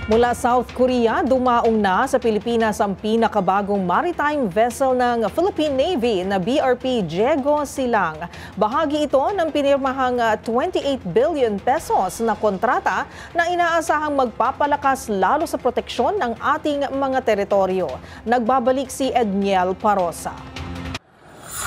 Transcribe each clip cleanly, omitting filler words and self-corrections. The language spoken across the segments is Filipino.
Mula South Korea, dumaong na sa Pilipinas ang pinakabagong maritime vessel ng Philippine Navy na BRP Diego Silang. Bahagi ito ng pinirmahang 28 billion pesos na kontrata na inaasahang magpapalakas lalo sa proteksyon ng ating mga teritoryo. Nagbabalik si Edniel Parosa.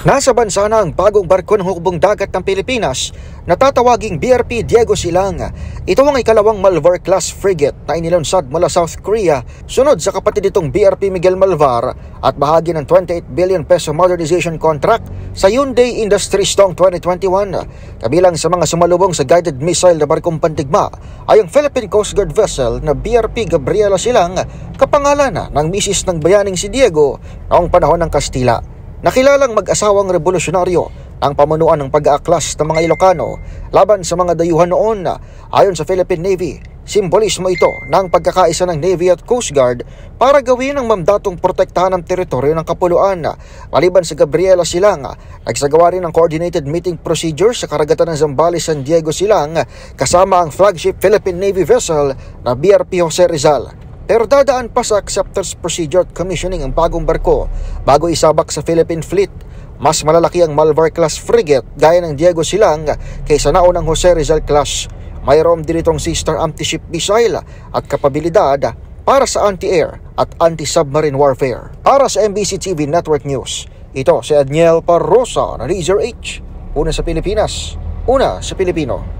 Nasa bansa na ang bagong barko ng hukbong dagat ng Pilipinas na tatawaging BRP Diego Silang. Ito ang ikalawang Malvar-class frigate na inilunsad mula South Korea sunod sa kapatid nitong BRP Miguel Malvar at bahagi ng 28 billion peso modernization contract sa Hyundai Industries noong 2021. Kabilang sa mga sumalubong sa guided missile na barkong pandigma ay ang Philippine Coast Guard vessel na BRP Gabriela Silang, kapangalanan ng misis ng bayaning si Diego noong panahon ng Kastila. Nakilalang mag-asawang revolusyonaryo ang pamunuan ng pag-aaklas ng mga Ilocano laban sa mga dayuhan noon. Ayon sa Philippine Navy, simbolismo ito ng pagkakaisa ng Navy at Coast Guard para gawin ang mandatong protektahan ng teritoryo ng kapuluan. Maliban sa Gabriela Silang, nagsagawa rin ng coordinated meeting procedure sa karagatan ng Zambales, San Diego Silang kasama ang flagship Philippine Navy vessel na BRP Jose Rizal. Pero dadaan pa sa acceptance procedure at commissioning ang bagong barko bago isabak sa Philippine Fleet. Mas malalaki ang Malvar-class frigate gaya ng Diego Silang kaysa naunang Jose Rizal class. Mayroon din itong Sea-Star anti-ship missile at kapabilidad para sa anti-air at anti-submarine warfare. Para sa MBC TV Network News, ito si Edniel Parosa na Razor H. Una sa Pilipinas, una sa Pilipino.